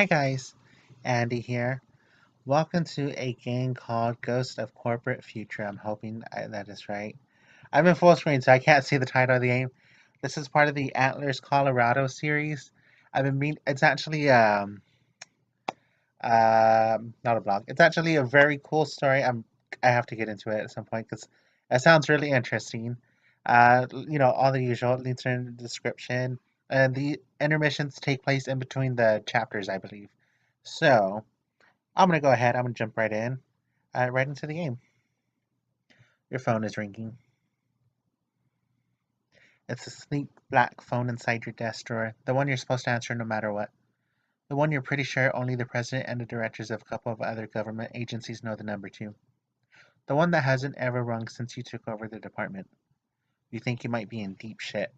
Hi guys, Andy here. Welcome to a game called Ghost of Corporate Future. I'm hoping that is right. I'm in full screen, so I can't see the title of the game. This is part of the Antlers Colorado series. It's actually not a blog. It's actually a very cool story. I have to get into it at some point because it sounds really interesting. All the usual links are in the description, and the intermissions take place in between the chapters, I believe. So. I'm gonna go ahead. I'm gonna jump right into the game. Your phone is ringing. It's a sleek black phone inside your desk drawer, the one you're supposed to answer no matter what. The one you're pretty sure only the president and the directors of a couple of other government agencies know the number to. The one that hasn't ever rung since you took over the department. You think you might be in deep shit.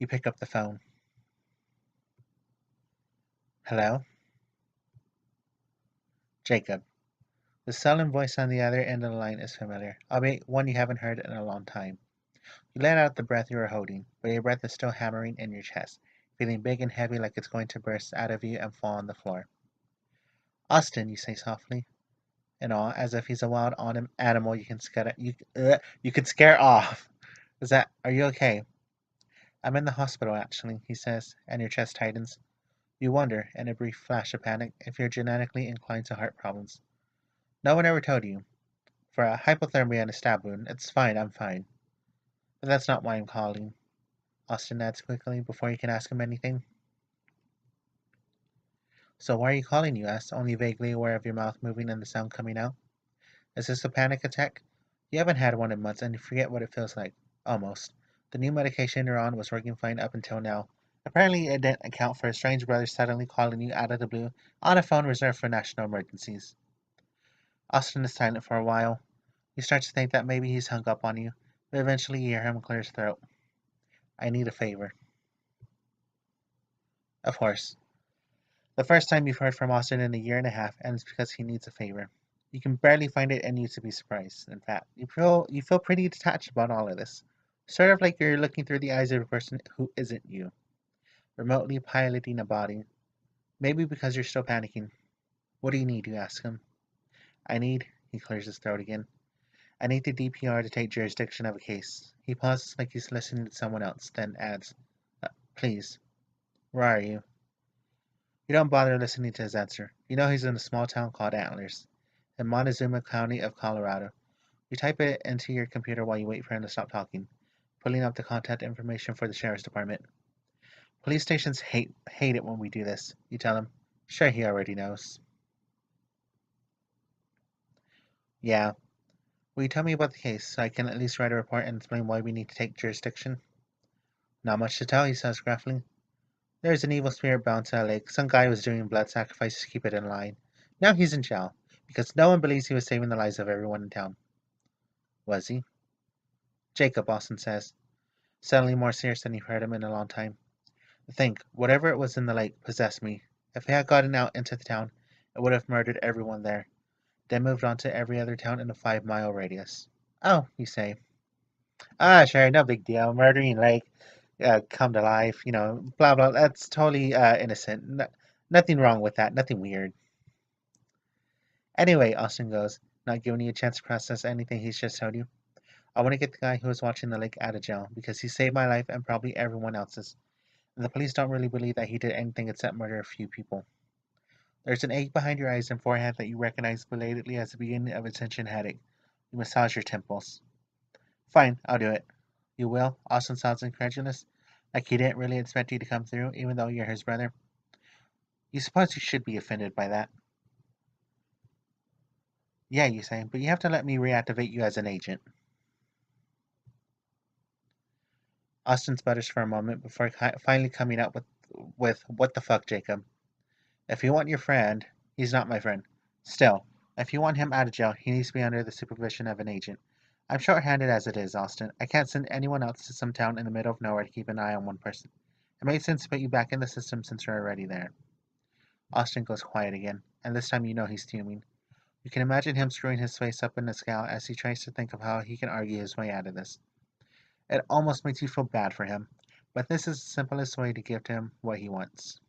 You pick up the phone. Hello? Jacob. The sullen voice on the other end of the line is familiar, albeit one you haven't heard in a long time. You let out the breath you were holding, but your breath is still hammering in your chest, feeling big and heavy like it's going to burst out of you and fall on the floor. Austin, you say softly, in awe, as if he's a wild animal you could scare off. Are you okay? I'm in the hospital, actually, he says, and your chest tightens. You wonder, in a brief flash of panic, if you're genetically inclined to heart problems. No one ever told you. For a hypothermia and a stab wound, it's fine, I'm fine. But that's not why I'm calling. Austin adds quickly before you can ask him anything. So why are you calling, you ask, only vaguely aware of your mouth moving and the sound coming out? Is this a panic attack? You haven't had one in months and you forget what it feels like. Almost. The new medication you're on was working fine up until now. Apparently it didn't account for a strange brother suddenly calling you out of the blue on a phone reserved for national emergencies. Austin is silent for a while. You start to think that maybe he's hung up on you, but eventually you hear him clear his throat. I need a favor. Of course. The first time you've heard from Austin in a year and a half, and it's because he needs a favor. You can barely find it in you to be surprised. In fact, you feel pretty detached about all of this. Sort of like you're looking through the eyes of a person who isn't you, remotely piloting a body. Maybe because you're still panicking. What do you need? You ask him. He clears his throat again. I need the DPR to take jurisdiction of a case. He pauses like he's listening to someone else, then adds, please, where are you? You don't bother listening to his answer. You know he's in a small town called Antlers, in Montezuma County of Colorado. You type it into your computer while you wait for him to stop talking, pulling up the contact information for the sheriff's department. Police stations hate it when we do this, you tell him. Sure, he already knows. Yeah. Will you tell me about the case so I can at least write a report and explain why we need to take jurisdiction? Not much to tell, he says gruffly. There's an evil spirit bound to a lake. Some guy was doing blood sacrifices to keep it in line. Now he's in jail, because no one believes he was saving the lives of everyone in town. Was he? Jacob, Austin says, suddenly more serious than you've heard him in a long time. Think, whatever it was in the lake possessed me. If it had gotten out into the town, it would have murdered everyone there, then moved on to every other town in a 5 mile radius. Oh, you say. Ah, sure, no big deal. Murdering lake, come to life, blah blah. That's totally innocent. Nothing wrong with that. Nothing weird. Anyway, Austin goes, not giving you a chance to process anything he's just told you. I want to get the guy who was watching the lake out of jail because he saved my life and probably everyone else's. And the police don't really believe that he did anything except murder a few people. There's an ache behind your eyes and forehead that you recognize belatedly as the beginning of a tension headache. You massage your temples. Fine, I'll do it. You will? Austin sounds incredulous, like he didn't really expect you to come through, even though you're his brother. You suppose you should be offended by that. Yeah, you say, but you have to let me reactivate you as an agent. Austin sputters for a moment before finally coming up with what the fuck, Jacob? If you want your friend, he's not my friend. Still, if you want him out of jail, he needs to be under the supervision of an agent. I'm short-handed as it is, Austin. I can't send anyone else to some town in the middle of nowhere to keep an eye on one person. It makes sense to put you back in the system since you're already there. Austin goes quiet again, and this time you know he's fuming. You can imagine him screwing his face up in a scowl as he tries to think of how he can argue his way out of this. It almost makes you feel bad for him, but this is the simplest way to give to him what he wants.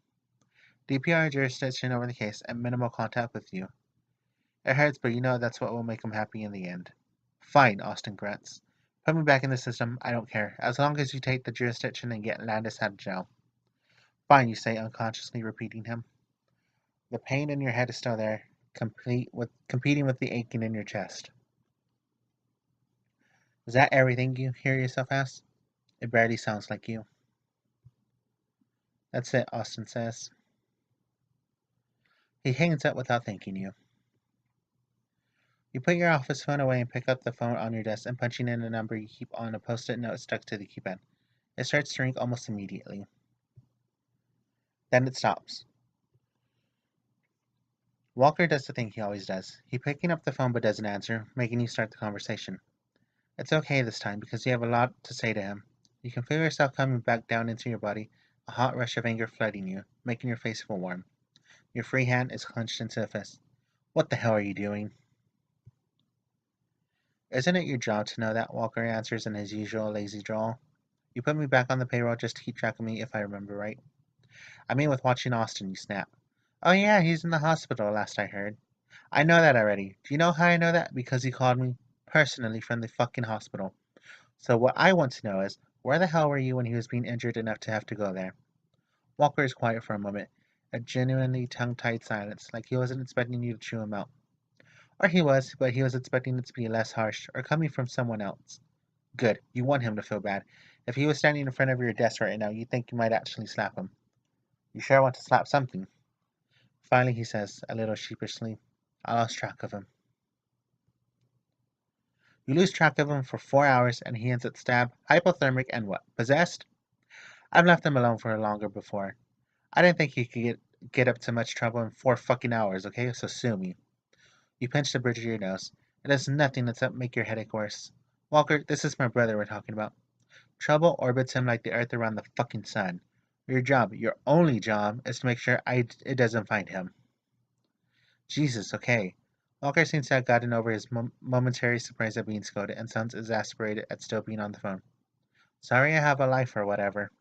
DPR jurisdiction over the case and minimal contact with you. It hurts, but you know that's what will make him happy in the end. Fine, Austin grunts. Put me back in the system, I don't care, as long as you take the jurisdiction and get Landis out of jail. Fine, you say, unconsciously repeating him. The pain in your head is still there, competing with the aching in your chest. Is that everything, you hear yourself ask? It barely sounds like you. That's it, Austin says. He hangs up without thanking you. You put your office phone away and pick up the phone on your desk and punching in a number you keep on a post-it note stuck to the keypad. It starts to ring almost immediately. Then it stops. Walker does the thing he always does. He's picking up the phone but doesn't answer, making you start the conversation. It's okay this time because you have a lot to say to him. You can feel yourself coming back down into your body, a hot rush of anger flooding you, making your face feel warm. Your free hand is clenched into a fist. What the hell are you doing? Isn't it your job to know that? Walker answers in his usual lazy drawl. You put me back on the payroll just to keep track of me if I remember right. I mean with watching Austin, you snap. Oh yeah, he's in the hospital, last I heard. I know that already. Do you know how I know that? Because he called me personally from the fucking hospital. So what I want to know is, where the hell were you when he was being injured enough to have to go there? Walker is quiet for a moment, a genuinely tongue-tied silence, like he wasn't expecting you to chew him out. Or he was, but he was expecting it to be less harsh, or coming from someone else. Good, you want him to feel bad. If he was standing in front of your desk right now, you'd think you might actually slap him. You sure want to slap something. Finally, he says, a little sheepishly, I lost track of him. You lose track of him for 4 hours, and he ends at stabbed, hypothermic, and what? Possessed? I've left him alone for longer before. I didn't think he could get up to much trouble in 4 fucking hours, okay? So sue me. You pinch the bridge of your nose. It does nothing except make your headache worse. Walker, this is my brother we're talking about. Trouble orbits him like the Earth around the fucking sun. Your job, your only job, is to make sure it doesn't find him. Jesus, okay. Walker seems to have gotten over his momentary surprise at being scolded and sounds exasperated at still being on the phone. Sorry I have a life or whatever.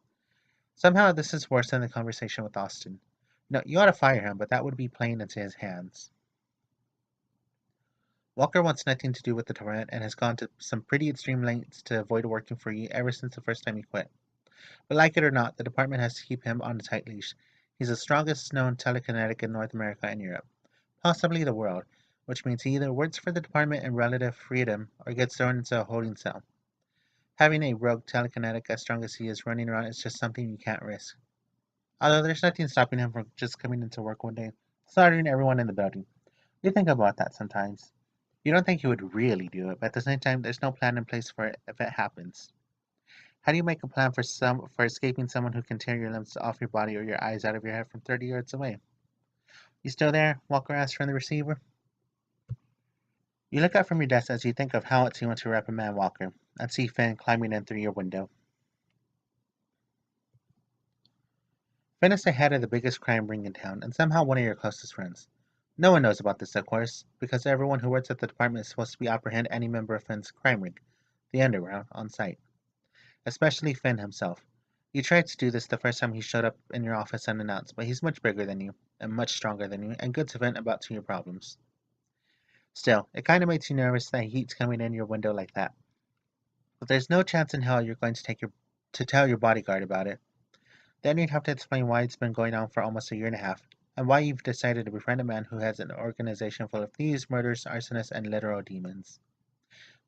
Somehow this is worse than the conversation with Austin. No, you ought to fire him, but that would be playing into his hands. Walker wants nothing to do with the torrent and has gone to some pretty extreme lengths to avoid working for you ever since the first time he quit. But like it or not, the department has to keep him on a tight leash. He's the strongest known telekinetic in North America and Europe, possibly the world, which means he either works for the department in relative freedom or gets thrown into a holding cell. Having a rogue telekinetic as strong as he is running around is just something you can't risk. Although there's nothing stopping him from just coming into work one day, slaughtering everyone in the building. You think about that sometimes. You don't think he would really do it, but at the same time, there's no plan in place for it if it happens. How do you make a plan for escaping someone who can tear your limbs off your body or your eyes out of your head from 30 yards away? You still there? Walker asks from the receiver. You look up from your desk as you think of how it's you want to reprimand Walker and see Finn climbing in through your window. Finn is the head of the biggest crime ring in town and somehow one of your closest friends. No one knows about this, of course, because everyone who works at the department is supposed to be apprehend any member of Finn's crime ring, the Underground, on sight. Especially Finn himself. You tried to do this the first time he showed up in your office unannounced, but he's much bigger than you, and much stronger than you, and good to vent about to your problems. Still, it kind of makes you nervous that he keeps coming in your window like that. But there's no chance in hell you're going to tell your bodyguard about it. Then you'd have to explain why it's been going on for almost a year and a half, and why you've decided to befriend a man who has an organization full of thieves, murderers, arsonists, and literal demons.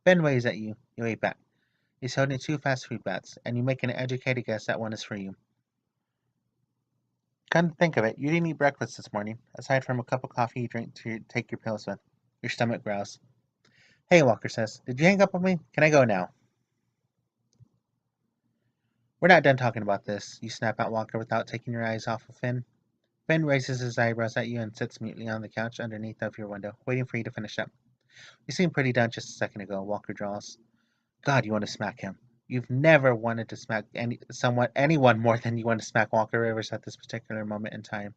Ben waves at you. You wave back. He's holding two fast food bats, and you make an educated guess that one is for you. Come to think of it, you didn't eat breakfast this morning, aside from a cup of coffee you drink to take your pills with. Your stomach growls. Hey, Walker says, did you hang up on me? Can I go now? We're not done talking about this, you snap at Walker without taking your eyes off of Finn. Finn raises his eyebrows at you and sits mutely on the couch underneath of your window, waiting for you to finish up. You seemed pretty done just a second ago, Walker drawls. God, you want to smack him. You've never wanted to smack anyone more than you want to smack Walker Rivers at this particular moment in time.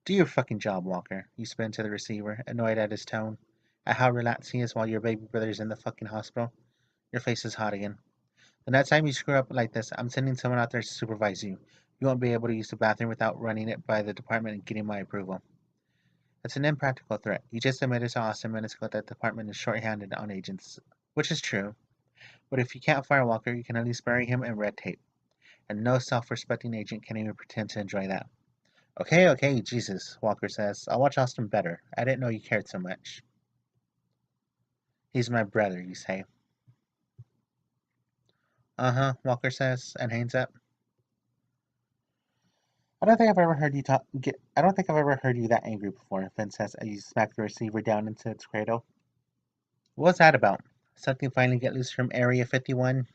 Do your fucking job, Walker, you spit into the receiver, annoyed at his tone, at how relaxed he is while your baby brother's in the fucking hospital. Your face is hot again. The next time you screw up like this, I'm sending someone out there to supervise you. You won't be able to use the bathroom without running it by the department and getting my approval. It's an impractical threat. You just admitted to Austin minutes ago that the department is short-handed on agents, which is true. But if you can't fire Walker, you can at least bury him in red tape. And no self-respecting agent can even pretend to enjoy that. Okay, okay, Jesus, Walker says. I'll watch Austin better. I didn't know you cared so much. He's my brother, you say. Uh-huh, Walker says, and hangs up. I don't think I've ever heard you that angry before, Finn says as you smack the receiver down into its cradle. What's that about? Something finally get loose from Area 51?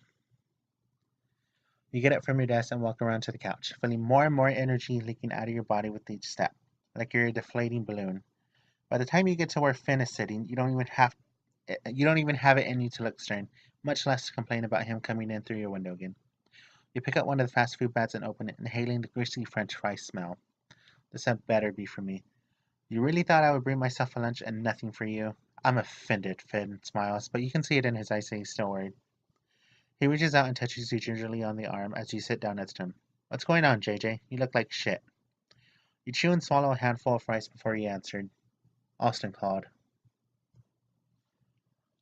You get up from your desk and walk around to the couch, feeling more and more energy leaking out of your body with each step, like you're a deflating balloon. By the time you get to where Finn is sitting, you don't even have it in you to look stern, much less to complain about him coming in through your window again. You pick up one of the fast food bags and open it, inhaling the greasy French fry smell. This had better be for me. You really thought I would bring myself a lunch and nothing for you? I'm offended, Finn smiles, but you can see it in his eyes that he's still worried. He reaches out and touches you gingerly on the arm as you sit down next to him. What's going on, JJ? You look like shit. You chew and swallow a handful of rice before he answered. Austin called.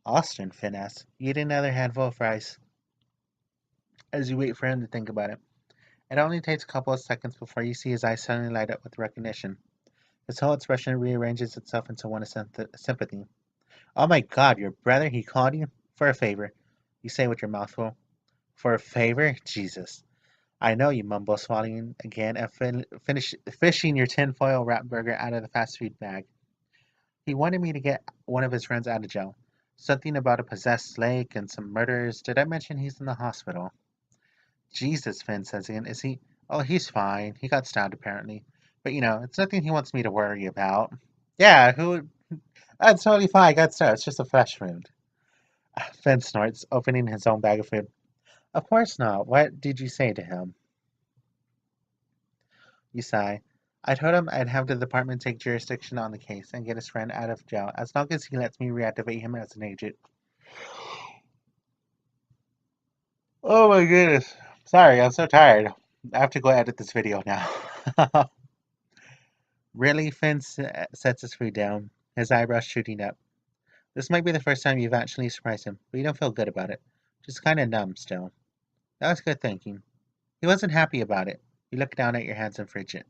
Austin, Finn asks. You eat another handful of rice as you wait for him to think about it. It only takes a couple of seconds before you see his eyes suddenly light up with recognition. His whole expression rearranges itself into one of sympathy. Oh my god, your brother? He called you? For a favor. You say with your mouth full. For a favor? Jesus. I know, you mumble, swallowing again and fishing your tinfoil wrapped burger out of the fast food bag. He wanted me to get one of his friends out of jail. Something about a possessed lake and some murders. Did I mention he's in the hospital? Jesus, Finn says again. Is he? Oh, he's fine. He got stabbed apparently. But it's nothing he wants me to worry about. Yeah, who? That's totally fine. I got stabbed. It's just a flesh wound. Finn snorts, opening his own bag of food. Of course not. What did you say to him? You sigh. I told him I'd have the department take jurisdiction on the case and get his friend out of jail as long as he lets me reactivate him as an agent. Oh my goodness. Sorry, I'm so tired. I have to go edit this video now. Really? Finn sets his food down, his eyebrows shooting up. This might be the first time you've actually surprised him, but you don't feel good about it. Just kind of numb still. That was good thinking. He wasn't happy about it. You look down at your hands and fidget.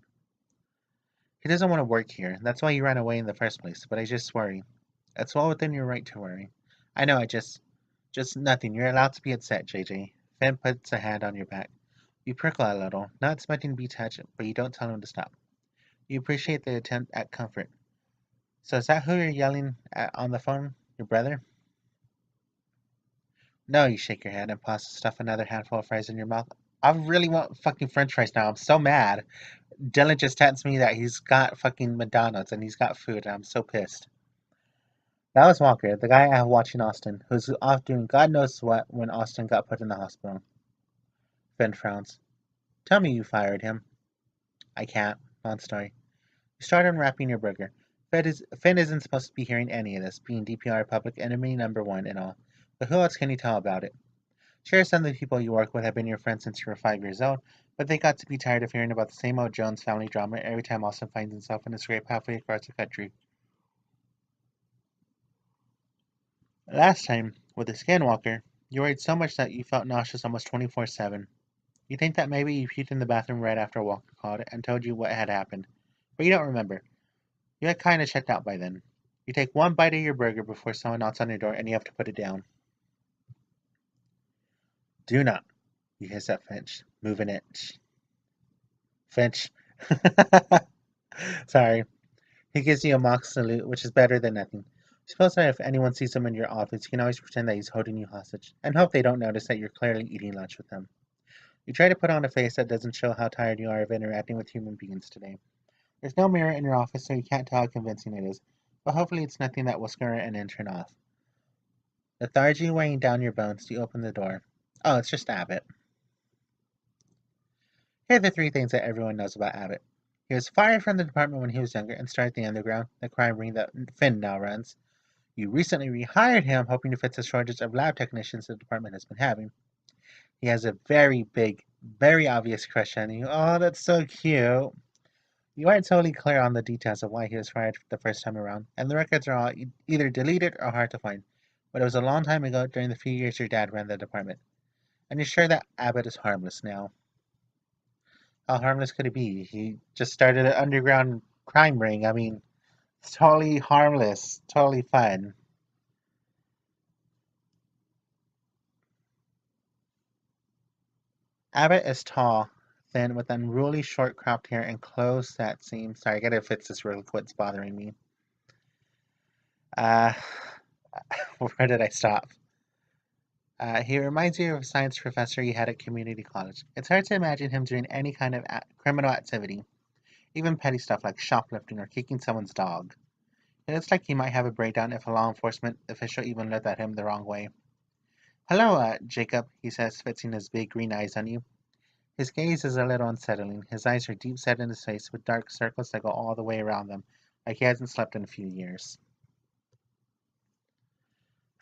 He doesn't want to work here. That's why he ran away in the first place, but I just worry. It's well within your right to worry. I know, just nothing. You're allowed to be upset, JJ. Finn puts a hand on your back. You prickle a little, not expecting to be touched, but you don't tell him to stop. You appreciate the attempt at comfort. So is that who you're yelling at on the phone? Your brother? No, you shake your head and pause to stuff another handful of fries in your mouth. I really want fucking french fries now. I'm so mad. Dylan just texted me that he's got fucking McDonald's and he's got food, and I'm so pissed. That was Walker, the guy I have watching Austin, who's off doing God knows what when Austin got put in the hospital. Finn frowns. Tell me you fired him. I can't. Long story. You start unwrapping your burger. Finn isn't supposed to be hearing any of this, being DPR public enemy #1 and all. But who else can you tell about it? Sure, some of the people you work with have been your friends since you were 5 years old, but they got to be tired of hearing about the same old Jones family drama every time Austin finds himself in a scrape halfway across the country. Last time, with the skinwalker, you worried so much that you felt nauseous almost 24/7. You think that maybe you puked in the bathroom right after Walker called and told you what had happened, but you don't remember. You had kinda checked out by then. You take one bite of your burger before someone knocks on your door and you have to put it down. Do not, you hiss at Finch. Move an inch. Finch. Sorry. He gives you a mock salute, which is better than nothing. Suppose that if anyone sees him in your office, you can always pretend that he's holding you hostage, and hope they don't notice that you're clearly eating lunch with them. You try to put on a face that doesn't show how tired you are of interacting with human beings today. There's no mirror in your office, so you can't tell how convincing it is, but hopefully it's nothing that will scare an intern off. Lethargy weighing down your bones, you open the door. Oh, it's just Abbott. Here are the three things that everyone knows about Abbott. He was fired from the department when he was younger and started the Underground, the crime ring that Finn now runs. You recently rehired him, hoping to fix the shortage of lab technicians the department has been having. He has a very big, very obvious crush on you. Oh, that's so cute. You aren't totally clear on the details of why he was fired the first time around, and the records are all either deleted or hard to find. But it was a long time ago during the few years your dad ran the department. And you're sure that Abbott is harmless now? How harmless could he be? He just started an underground crime ring. I mean, it's totally harmless, totally fun. Abbott is tall, thin, with unruly short cropped hair and clothes that seem. Sorry, I gotta fix this real quick. It's bothering me. Uh, where did I stop? He reminds you of a science professor you had at community college. It's hard to imagine him doing any kind of criminal activity, even petty stuff like shoplifting or kicking someone's dog. It looks like he might have a breakdown if a law enforcement official even looked at him the wrong way. Hello, Jacob, he says, fixing his big green eyes on you. His gaze is a little unsettling. His eyes are deep set in his face with dark circles that go all the way around them, like he hasn't slept in a few years.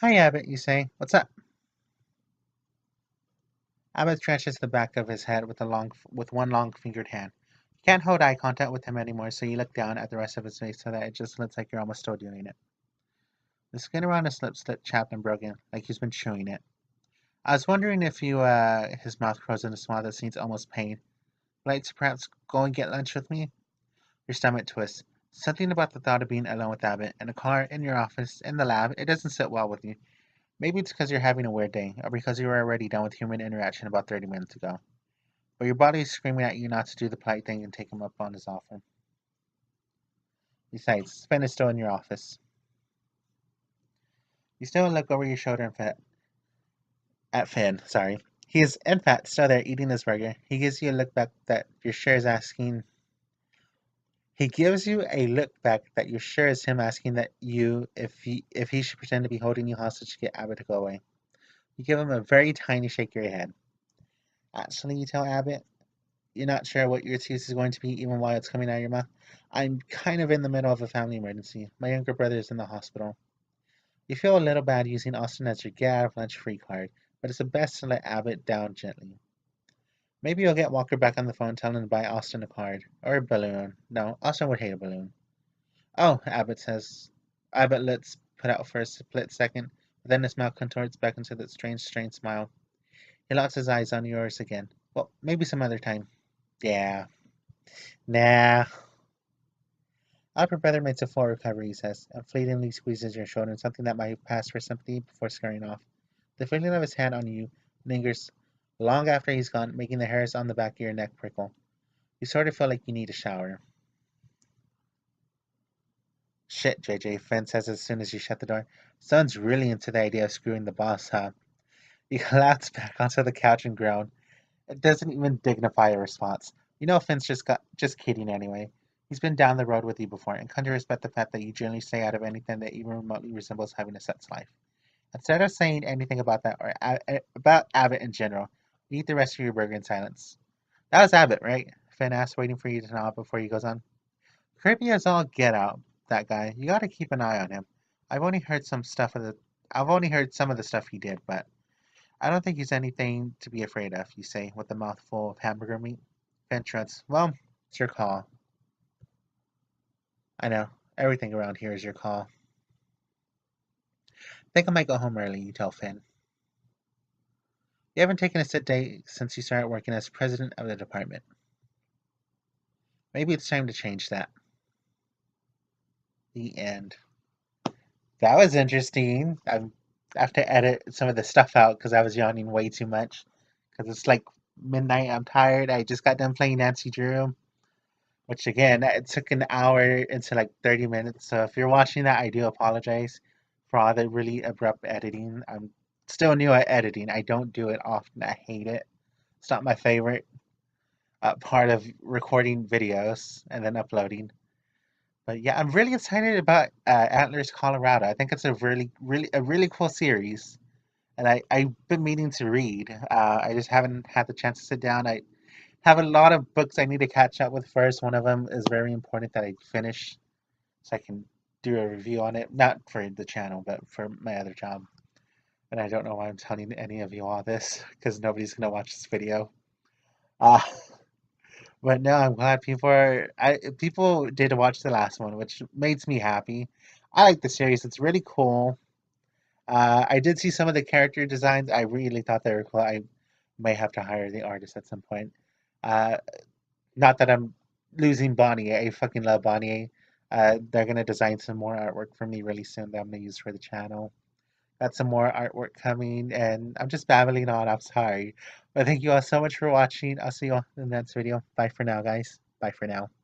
Hi, Abbott, you say. What's up? Abbott stretches the back of his head with one long fingered hand. You can't hold eye contact with him anymore, so you look down at the rest of his face so that it just looks like you're almost still doing it. The skin around his lips slipped chapped and broken, like he's been chewing it. I was wondering if his mouth grows in a smile that seems almost pain. Like to perhaps go and get lunch with me? Your stomach twists. Something about the thought of being alone with Abbott in a car, in your office, in the lab, it doesn't sit well with you. Maybe it's because you're having a weird day, or because you were already done with human interaction about 30 minutes ago. But your body is screaming at you not to do the polite thing and take him up on his offer. Besides, Finn is still in your office. You still look over your shoulder at Finn, sorry. He is, in fact, still there eating his burger. He gives you a look back that you're sure is asking. He gives you a look back that you're sure is him asking that you if he should pretend to be holding you hostage to get Abbott to go away. You give him a very tiny shake of your head. Actually, you tell Abbott, you're not sure what your excuse is going to be even while it's coming out of your mouth. I'm kind of in the middle of a family emergency. My younger brother is in the hospital. You feel a little bad using Austin as your get out of lunch free card, but it's best to let Abbott down gently. Maybe you'll get Walker back on the phone telling him to buy Austin a card. Or a balloon. No, Austin would hate a balloon. Oh, Abbott says. Abbott lets put out for a split second, but then his mouth contorts back into that strange, strange smile. He locks his eyes on yours again. Well, maybe some other time. Yeah. Nah. Albert brother makes a full recovery, he says, and fleetingly squeezes your shoulder in something that might pass for sympathy before scurrying off. The feeling of his hand on you lingers long after he's gone, making the hairs on the back of your neck prickle. You sort of feel like you need a shower. Shit, JJ, Finn says as soon as you shut the door. Son's really into the idea of screwing the boss, huh? He collapses back onto the couch and groans. It doesn't even dignify a response. You know Finn's just kidding anyway. He's been down the road with you before and come to respect the fact that you generally stay out of anything that even remotely resembles having a sex life. Instead of saying anything about that or about Abbott in general, you eat the rest of your burger in silence. That was Abbott, right? Finn asks, waiting for you to nod before he goes on. Creepy as all get out, that guy. You gotta keep an eye on him. I've only heard some stuff of the I've only heard some of the stuff he did, but I don't think he's anything to be afraid of, you say, with a mouthful of hamburger meat. Finn shrugs. Well, it's your call. I know. Everything around here is your call. Think I might go home early, you tell Finn. You haven't taken a sick day since you started working as president of the department. Maybe it's time to change that. The end. That was interesting. I have to edit some of the stuff out because I was yawning way too much. Because it's like midnight. I'm tired. I just got done playing Nancy Drew, which again, it took an hour into like 30 minutes. So if you're watching that, I do apologize for all the really abrupt editing. I'm still new at editing. I don't do it often. I hate it. It's not my favorite part of recording videos and then uploading. But yeah, I'm really excited about Antlers, Colorado. I think it's a really cool series, and I've been meaning to read. I just haven't had the chance to sit down. I have a lot of books I need to catch up with first. One of them is very important that I finish, so I can do a review on it. Not for the channel, but for my other job. And I don't know why I'm telling any of you all this because nobody's gonna watch this video. Uh, but no, I'm glad people did watch the last one, which makes me happy. I like the series; it's really cool. I did see some of the character designs. I really thought they were cool. I may have to hire the artist at some point. Uh, Not that I'm losing Bonnie. I fucking love Bonnie. They're gonna design some more artwork for me really soon that I'm gonna use for the channel. Got some more artwork coming, and I'm just babbling on. I'm sorry. But thank you all so much for watching. I'll see you all in the next video. Bye for now, guys. Bye for now.